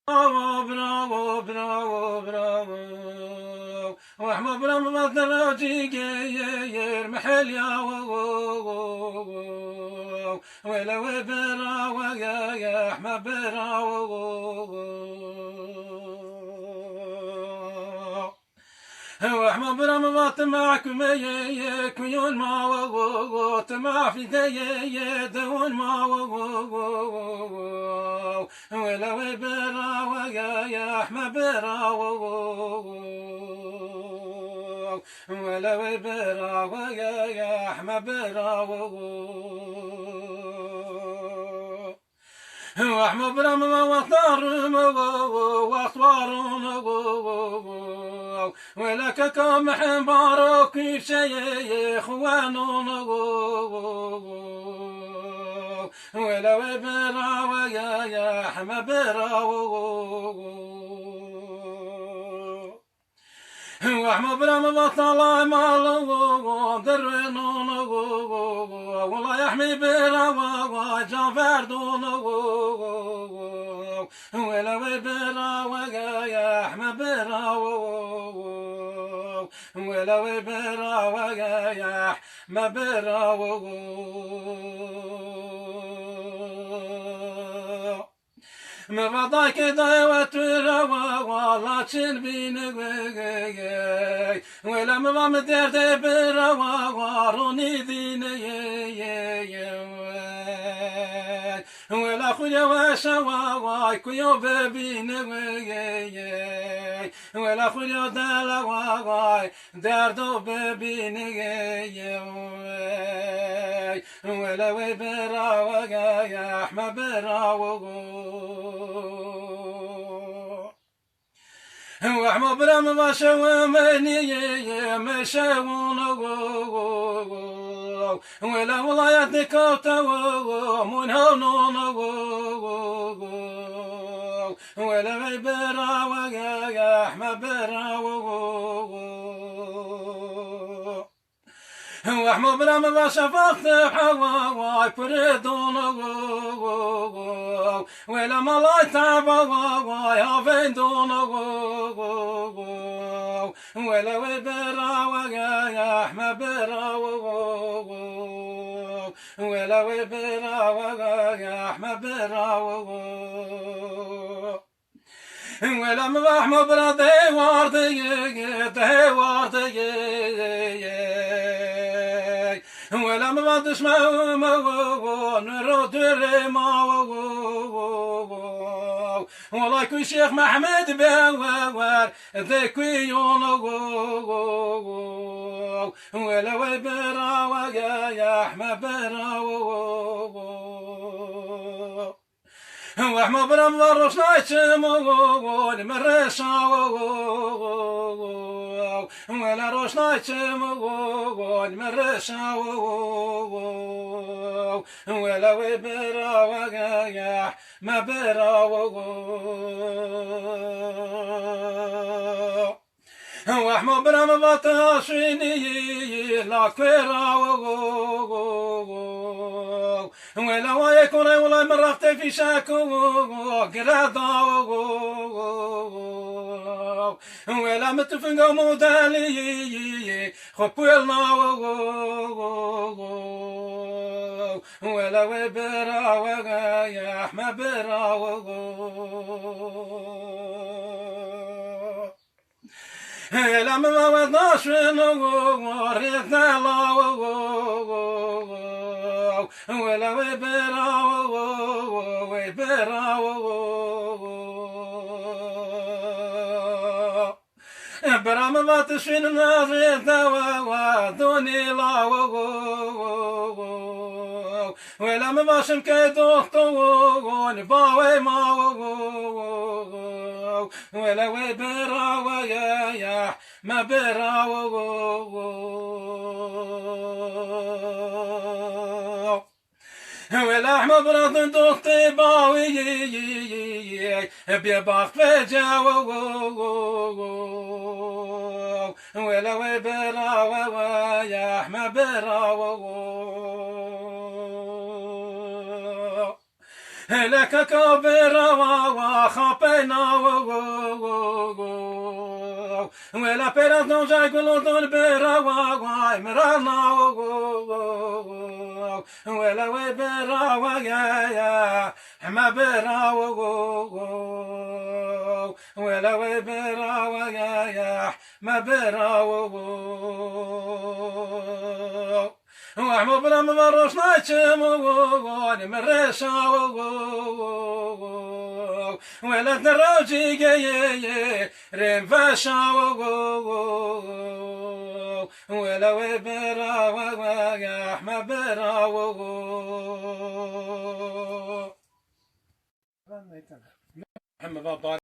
برافو برافو برافو برافو واحمد برام مدرجي غير محل يا ولا براو يا احمد براو واحمد برام بات معكم كيون ما تمع في ذي دون ما ولا براو يا احمد براو ولا براو يا احمد براو واحمد برام وطار واطوار ولك كم حمارك شيخ وانو ولا براو يا احمد براو واحمد برام بطل مالو درنون والله يحمي براو جعفر دون ولا براو يا احمد براو ولا براو يا احمد براو مفضاك دايوة والله تشلبين ولا مضام دير بروا وروني ذين ولا خويا وشوا كيو بابين ولا خويا دالا داردو بابين ولا براو يا احمد براو واحمد برام ما شو مني ما شون ولا والله يتكوتا من هون ولا براو يا احمد براو واحمد برام ما شفت حواي فريدون ولا ملاي تعبوا يا فيندون ولا براو يا احمد براو ولا براو يا احمد براو ولا احمد برا دي وردي ولا ما تسمع نرد ما والله كل شيخ محمد بوار ذكي ولا براو يا احمد براو واحمد برام ورش نايتشمون مرشاو ولا روش نايتشمون مرشاو ولا براو يا ما براو واحمد برام بطاشيني لا كراو ولا ويكون ولا مرخت في شاكو قرادو ولا متفنقو مودالي خبولنا ولا براو يا احمد براو لما وضاش ورثنا الله ولا براو برام ما تشين نازيتا ودوني لا ولا ما باشم كدوختون باوي ما ولا براو يا ما براو ولا احمد براد دوختي باوي بيباخ فجاو ولا براو يا احمد براو لك كبر وخبينا ولا بيرد نوجا قلوب بيرا ومرانا ولا وبيرا ويا ما بيرا ولا وبيرا ويا ما بيرا وعمو بلا مبروش نايتشم واني مرشا ولا دراجي جاي ريم فاشا ولا وبرا ويا احمد برا محمد